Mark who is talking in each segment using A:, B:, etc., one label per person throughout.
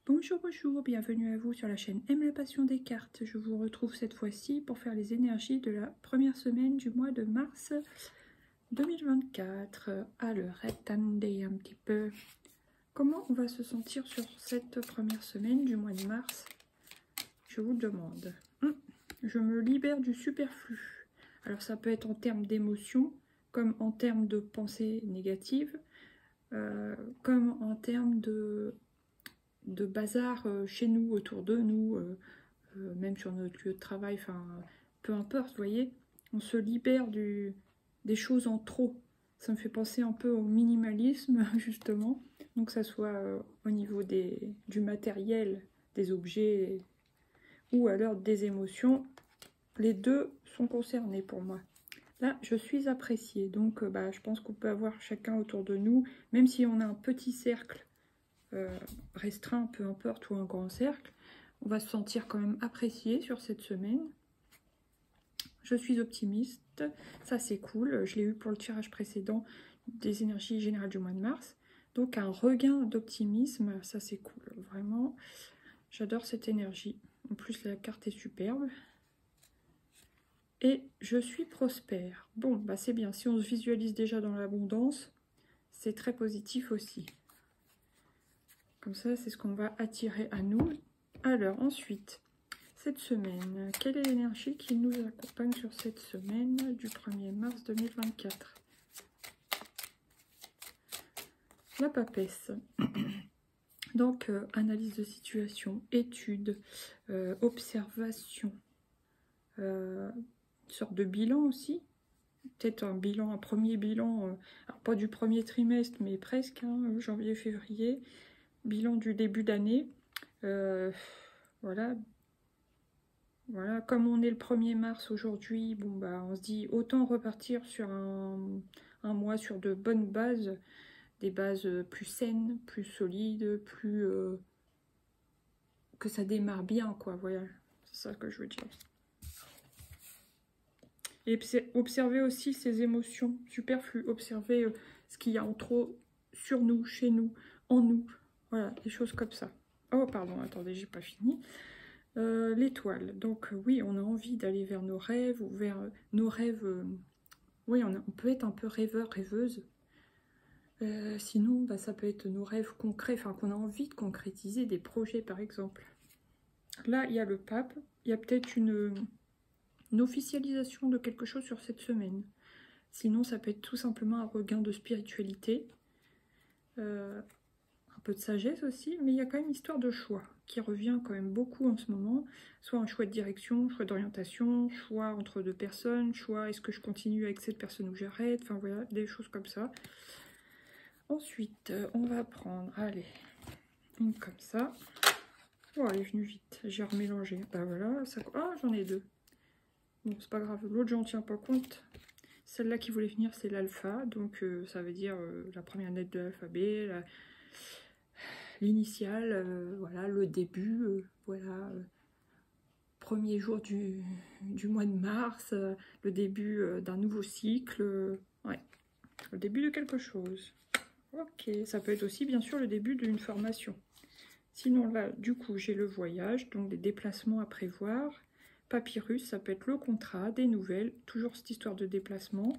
A: Bonjour, bonjour, bienvenue à vous sur la chaîne Aime la passion des cartes. Je vous retrouve cette fois-ci pour faire les énergies de la première semaine du mois de mars 2024. Alors, attendez un petit peu. Comment on va se sentir sur cette première semaine du mois de mars? Je vous demande. Je me libère du superflu. Alors, ça peut être en termes d'émotions, comme en termes de pensées négatives, comme en termes de bazar chez nous, autour de nous, même sur notre lieu de travail, enfin, peu importe, vous voyez, on se libère des choses en trop. Ça me fait penser un peu au minimalisme, justement, donc que ça soit au niveau du matériel, des objets, ou alors des émotions. Les deux sont concernés pour moi. Là, je suis appréciée, donc je pense qu'on peut avoir chacun autour de nous, même si on a un petit cercle, restreint, peu importe, ou un grand cercle, on va se sentir quand même apprécié sur cette semaine. Je suis optimiste, ça c'est cool, je l'ai eu pour le tirage précédent des énergies générales du mois de mars, donc un regain d'optimisme, ça c'est cool, vraiment, j'adore cette énergie. En plus la carte est superbe. Et je suis prospère. Bon, c'est bien, si on se visualise déjà dans l'abondance, c'est très positif aussi. Comme ça, c'est ce qu'on va attirer à nous. Alors, ensuite, cette semaine, quelle est l'énergie qui nous accompagne sur cette semaine du 1er mars 2024? La papesse. Donc, analyse de situation, étude, observation, une sorte de bilan aussi. Peut-être un bilan, un premier bilan, alors pas du premier trimestre, mais presque, hein, janvier-février. Bilan du début d'année. Voilà, comme on est le 1er mars aujourd'hui, bon on se dit autant repartir sur un mois sur de bonnes bases, des bases plus saines, plus solides, plus que ça démarre bien, quoi. Voilà, c'est ça que je veux dire. Et observer aussi ses émotions superflues, observer ce qu'il y a en trop sur nous, chez nous, en nous. Voilà, des choses comme ça. Oh, pardon, attendez, j'ai pas fini. L'étoile. Donc, oui, on a envie d'aller vers nos rêves, ou vers nos rêves. Oui, on peut être un peu rêveur, rêveuse. Sinon, ça peut être nos rêves concrets, enfin, qu'on a envie de concrétiser des projets, par exemple. Là, il y a le pape. Il y a peut-être une officialisation de quelque chose sur cette semaine. Sinon, ça peut être tout simplement un regain de spiritualité. Un peu de sagesse aussi, mais il y a quand même histoire de choix qui revient quand même beaucoup en ce moment. Soit un choix de direction, choix d'orientation, choix entre deux personnes, choix est-ce que je continue avec cette personne ou j'arrête, enfin voilà, des choses comme ça. Ensuite, on va prendre, allez, une comme ça. Oh, elle est venue vite, j'ai remélangé. Voilà, ça... Ah, j'en ai deux. Bon, c'est pas grave, l'autre j'en tiens pas compte. Celle-là qui voulait venir, c'est l'alpha, donc ça veut dire la première lettre de l'alphabet, l'initiale, voilà, le début, voilà, premier jour du mois de mars, le début d'un nouveau cycle, ouais, le début de quelque chose. Ok, ça peut être aussi bien sûr le début d'une formation. Sinon là, du coup, j'ai le voyage, donc des déplacements à prévoir. Papyrus, ça peut être le contrat, des nouvelles, toujours cette histoire de déplacement.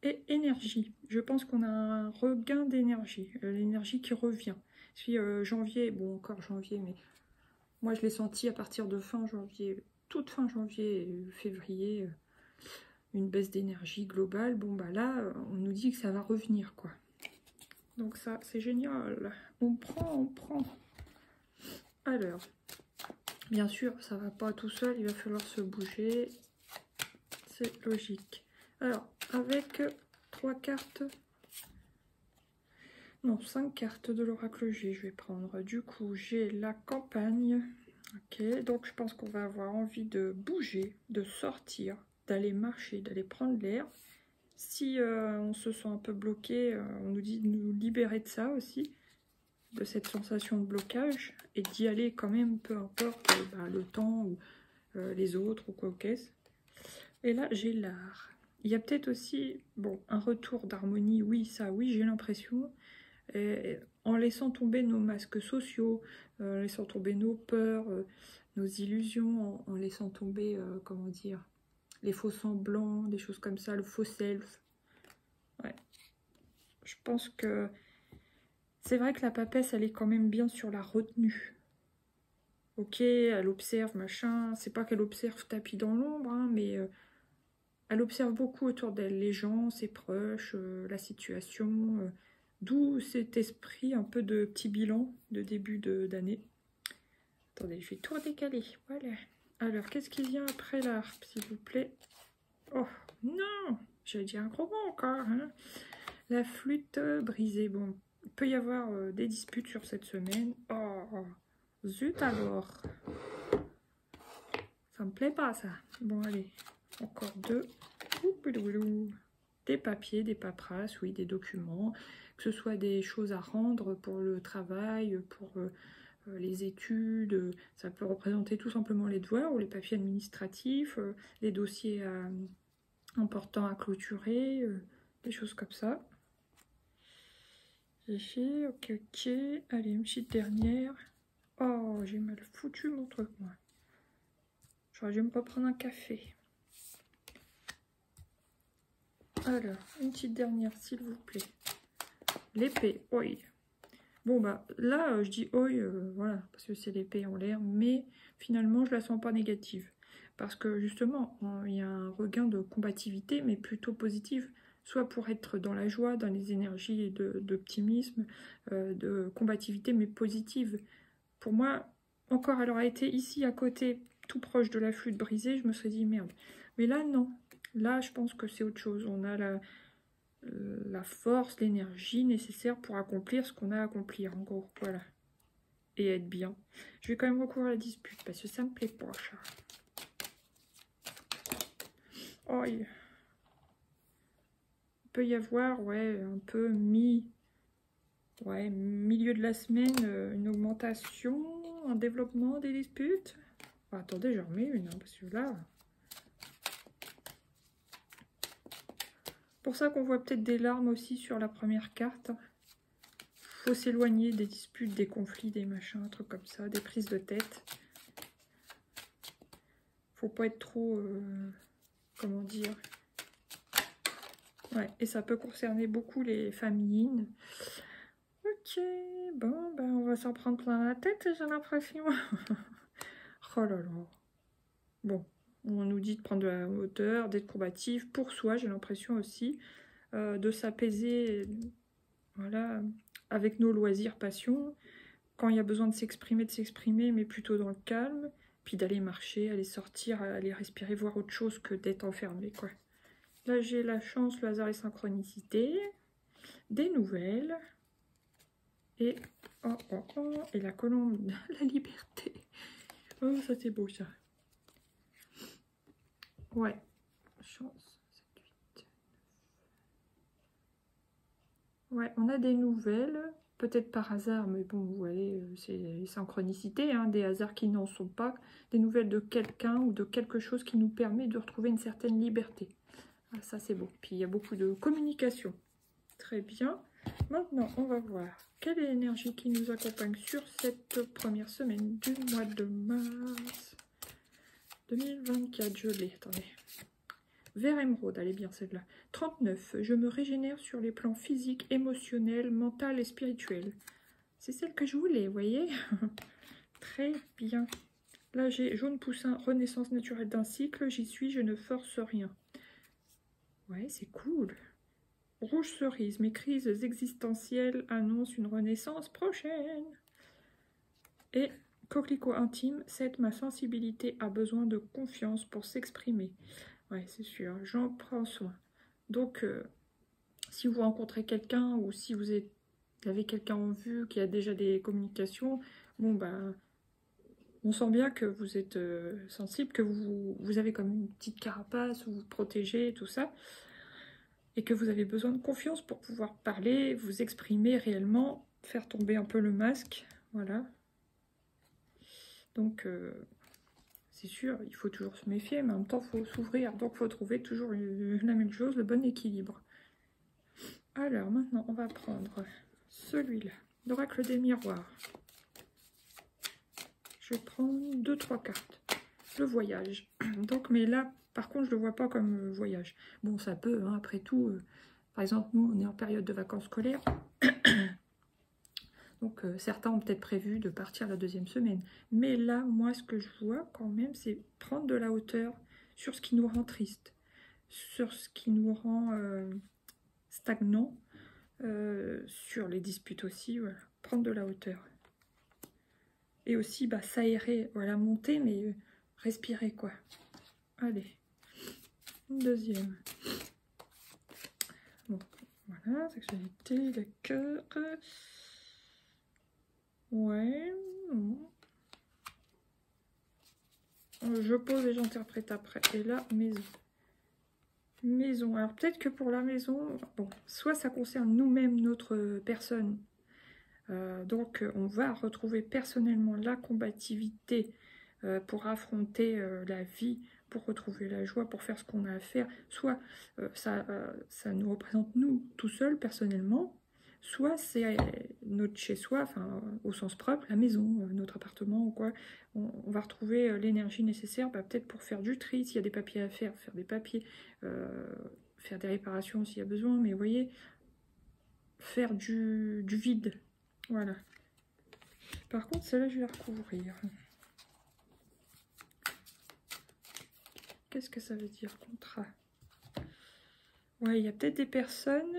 A: Et énergie, je pense qu'on a un regain d'énergie, l'énergie qui revient. Puis janvier, bon encore janvier, mais moi je l'ai senti à partir de fin janvier, toute fin janvier, février, une baisse d'énergie globale. Bon là, on nous dit que ça va revenir, quoi. Donc ça, c'est génial. On prend. Alors, bien sûr, ça va pas tout seul, il va falloir se bouger. C'est logique. Alors, avec 3 cartes, non, 5 cartes de l'oracle G, je vais prendre. Du coup, j'ai la campagne. Ok, donc je pense qu'on va avoir envie de bouger, de sortir, d'aller marcher, d'aller prendre l'air. Si on se sent un peu bloqué, on nous dit de nous libérer de ça aussi, de cette sensation de blocage, et d'y aller quand même, peu importe le temps ou les autres ou quoi qu'est-ce. Et là, j'ai l'art. Il y a peut-être aussi, bon, un retour d'harmonie, oui, ça, oui, j'ai l'impression. en laissant tomber nos masques sociaux, en laissant tomber nos peurs, nos illusions, en laissant tomber, comment dire, les faux semblants, des choses comme ça, le faux self. Ouais. Je pense que c'est vrai que la papesse, elle est quand même bien sur la retenue. Ok, elle observe, machin, c'est pas qu'elle observe tapis dans l'ombre, hein, mais elle observe beaucoup autour d'elle, les gens, ses proches, la situation, d'où cet esprit un peu de petit bilan de début d'année. Attendez, je vais tout redécaler, voilà. Alors, qu'est-ce qui vient après l'harpe, s'il vous plaît? Oh, non, j'allais dire un gros mot encore, hein. La flûte brisée, bon, il peut y avoir des disputes sur cette semaine. Oh, zut alors. Ça me plaît pas, ça. Bon, allez, encore 2. Des papiers, des paperasses, oui, des documents, que ce soit des choses à rendre pour le travail, pour les études, ça peut représenter tout simplement les devoirs ou les papiers administratifs, les dossiers importants à clôturer, des choses comme ça. Ok, ok, allez, une petite dernière. Oh, j'ai mal foutu mon truc, moi. J'aurais dû me reprendre un café. Alors, une petite dernière, s'il vous plaît. L'épée, oi. Bon, bah, là, je dis oi, voilà, parce que c'est l'épée en l'air, mais finalement, je la sens pas négative. Parce que, justement, il y a un regain de combativité, mais plutôt positive. Soit pour être dans la joie, dans les énergies d'optimisme, de combativité, mais positive. Pour moi, encore, elle aurait été ici, à côté, tout proche de la flûte brisée, je me serais dit, merde. Mais là, non. Là, je pense que c'est autre chose. On a la force, l'énergie nécessaire pour accomplir ce qu'on a à accomplir, en gros, voilà. Et être bien. Je vais quand même recourir à la dispute, parce que ça me plaît pas, ça. Oh, il peut y avoir, ouais, un peu milieu de la semaine, une augmentation, un développement des disputes. Oh, attendez, j'en remets une, hein, parce que là... Pour ça qu'on voit peut-être des larmes aussi sur la première carte. Faut s'éloigner des disputes, des conflits, des machins, un truc comme ça, des prises de tête. Faut pas être trop, comment dire. Ouais, et ça peut concerner beaucoup les familles. Ok, bon, ben on va s'en prendre plein la tête, j'ai l'impression. Oh là là. Bon, on nous dit de prendre de la hauteur, d'être combatif pour soi, j'ai l'impression aussi, de s'apaiser, voilà, avec nos loisirs, passions. Quand il y a besoin de s'exprimer, mais plutôt dans le calme, puis d'aller marcher, aller sortir, aller respirer, voir autre chose que d'être enfermé, quoi. Là, j'ai la chance, le hasard et synchronicité, des nouvelles, et, et la colombe de la liberté. Oh, ça c'est beau, ça. Ouais, chance, 7, 8. Ouais, on a des nouvelles. Peut-être par hasard, mais bon, vous voyez, c'est les synchronicités, hein, des hasards qui n'en sont pas, des nouvelles de quelqu'un ou de quelque chose qui nous permet de retrouver une certaine liberté. Ah, ça, c'est beau. Puis, il y a beaucoup de communication. Très bien. Maintenant, on va voir quelle est l'énergie qui nous accompagne sur cette première semaine du mois de mars 2024. Je l'ai, attendez. Vert émeraude, elle est bien celle-là. 39. Je me régénère sur les plans physiques, émotionnels, mental et spirituel. C'est celle que je voulais, vous voyez. Très bien. Là, j'ai jaune poussin, renaissance naturelle d'un cycle. J'y suis, je ne force rien. Ouais, c'est cool. Rouge cerise, mes crises existentielles annoncent une renaissance prochaine. Et coquelicot intime, cette ma sensibilité a besoin de confiance pour s'exprimer. Ouais, c'est sûr, j'en prends soin. Donc, si vous rencontrez quelqu'un ou si vous avez quelqu'un en vue qui a déjà des communications, bon, ben, on sent bien que vous êtes sensible, que vous avez comme une petite carapace, vous vous protégez, tout ça, et que vous avez besoin de confiance pour pouvoir parler, vous exprimer réellement, faire tomber un peu le masque, voilà. Donc, c'est sûr, il faut toujours se méfier, mais en même temps, il faut s'ouvrir. Donc, il faut trouver toujours la même chose, le bon équilibre. Alors, maintenant, on va prendre celui-là, l'oracle des miroirs. Je vais prendre 2-3 cartes. Le voyage. Donc, mais là, par contre, je ne le vois pas comme voyage. Bon, ça peut, hein, après tout. Par exemple, nous, on est en période de vacances scolaires. Donc, certains ont peut-être prévu de partir la 2e semaine. Mais là, moi, ce que je vois quand même, c'est prendre de la hauteur sur ce qui nous rend triste, sur ce qui nous rend stagnant, sur les disputes aussi, voilà. Prendre de la hauteur. Et aussi, bah, s'aérer, voilà, monter, mais respirer, quoi. Allez, une deuxième. Bon, voilà, sexualité, le cœur. Ouais. Je pose et j'interprète après. Et là, maison. Maison. Alors peut-être que pour la maison, bon, soit ça concerne nous-mêmes, notre personne. Donc on va retrouver personnellement la combativité pour affronter la vie, pour retrouver la joie, pour faire ce qu'on a à faire. Soit ça nous représente nous tout seuls personnellement, soit c'est notre chez-soi, enfin au sens propre, la maison, notre appartement ou quoi. On va retrouver l'énergie nécessaire peut-être pour faire du tri, s'il y a des papiers à faire, faire des papiers, faire des réparations s'il y a besoin, mais vous voyez, faire du vide. Voilà. Par contre, celle-là, je vais la recouvrir. Qu'est-ce que ça veut dire, contrat? Ouais, il y a peut-être des personnes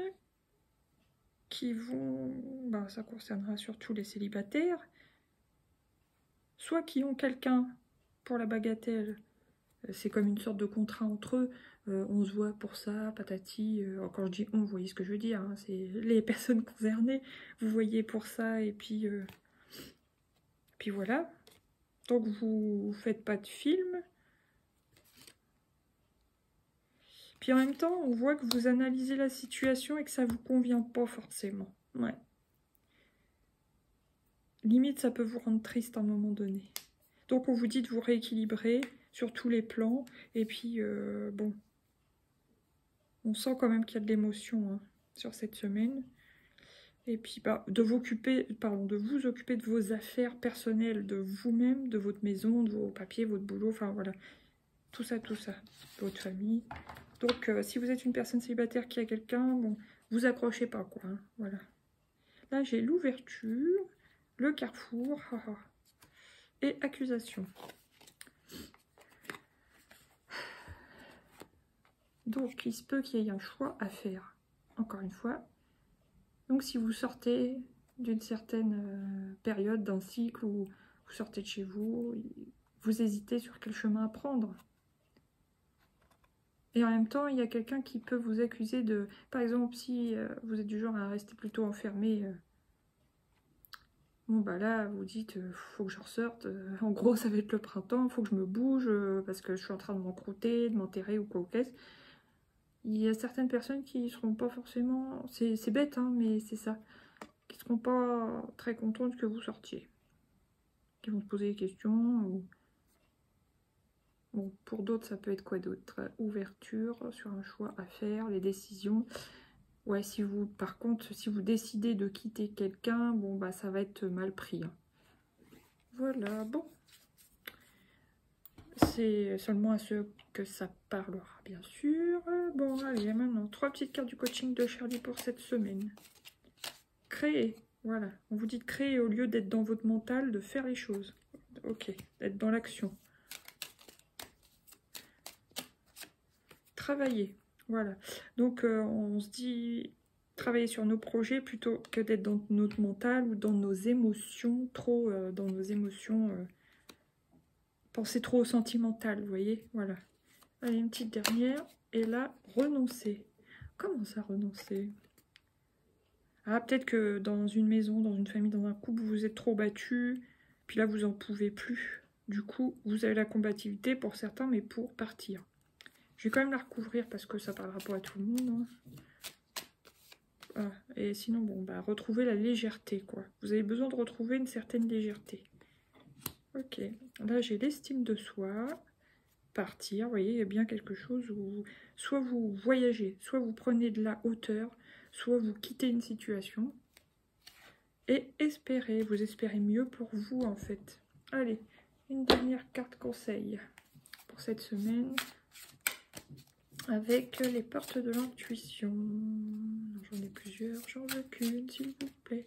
A: qui vont... Ben, ça concernera surtout les célibataires. Soit qui ont quelqu'un pour la bagatelle. C'est comme une sorte de contrat entre eux. On se voit pour ça, patati. Quand je dis on, vous voyez ce que je veux dire. Hein, c'est les personnes concernées. Vous voyez pour ça et puis voilà. Donc vous faites pas de film. Puis en même temps, on voit que vous analysez la situation et que ça vous convient pas forcément. Ouais. Limite, ça peut vous rendre triste à un moment donné. Donc on vous dit de vous rééquilibrer sur tous les plans. Et puis, bon, on sent quand même qu'il y a de l'émotion hein, sur cette semaine. Et puis, bah, de vous occuper de vos affaires personnelles, de vous-même, de votre maison, de vos papiers, votre boulot, enfin voilà. Tout ça, votre famille. Donc, si vous êtes une personne célibataire qui a quelqu'un, bon, vous accrochez pas, quoi. Hein, voilà. Là, j'ai l'ouverture, le carrefour, et accusation. Donc, il se peut qu'il y ait un choix à faire, encore une fois. Donc, si vous sortez d'une certaine période d'un cycle où vous sortez de chez vous, vous hésitez sur quel chemin à prendre. Et en même temps, il y a quelqu'un qui peut vous accuser de... Par exemple, si vous êtes du genre à rester plutôt enfermé, bon bah là, vous dites, faut que je ressorte. En gros, ça va être le printemps, faut que je me bouge parce que je suis en train de m'encrouter, de m'enterrer ou quoi ou qu'est-ce. Il y a certaines personnes qui ne seront pas forcément... C'est bête, hein, mais c'est ça. Qui ne seront pas très contentes que vous sortiez. Qui vont se poser des questions ou... Bon, pour d'autres, ça peut être quoi d'autre? Ouverture sur un choix à faire, les décisions. Ouais, si vous, par contre, si vous décidez de quitter quelqu'un, bon, bah, ça va être mal pris. Hein. Voilà, bon. C'est seulement à ceux que ça parlera, bien sûr. Bon, allez, maintenant, 3 petites cartes du coaching de Charlie pour cette semaine. Créer, voilà. On vous dit de créer au lieu d'être dans votre mental, de faire les choses. Ok, d'être dans l'action. Travailler, voilà. Donc, on se dit travailler sur nos projets plutôt que d'être dans notre mental ou dans nos émotions, trop dans nos émotions, penser trop sentimental, vous voyez, voilà. Allez, une petite dernière, et là, renoncer. Comment ça, renoncer? Ah, peut-être que dans une maison, dans une famille, dans un couple, vous êtes trop battu, puis là, vous en pouvez plus. Du coup, vous avez la combativité pour certains, mais pour partir. Je vais quand même la recouvrir parce que ça parlera pas à tout le monde. Hein. Ah, et sinon, bon, bah, retrouver la légèreté, quoi. Vous avez besoin de retrouver une certaine légèreté. Ok, là, j'ai l'estime de soi. Partir, vous voyez, il y a bien quelque chose où soit vous voyagez, soit vous prenez de la hauteur, soit vous quittez une situation. et espérez. Vous espérez mieux pour vous en fait. Allez, une dernière carte conseil pour cette semaine avec les portes de l'intuition. J'en ai plusieurs, j'en veux qu'une s'il vous plaît.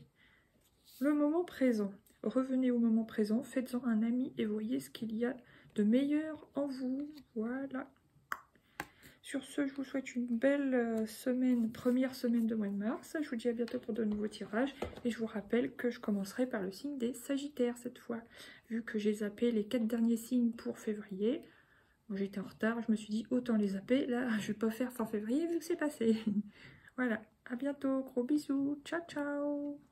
A: Le moment présent. Revenez au moment présent, faites-en un ami et voyez ce qu'il y a de meilleur en vous. Voilà. Sur ce, je vous souhaite une belle semaine, première semaine de mois de mars. Je vous dis à bientôt pour de nouveaux tirages. Et je vous rappelle que je commencerai par le signe des Sagittaires cette fois. Vu que j'ai zappé les 4 derniers signes pour février. Bon, j'étais en retard, je me suis dit autant les zapper. Là, je vais pas faire fin février vu que c'est passé. Voilà, à bientôt, gros bisous, ciao ciao.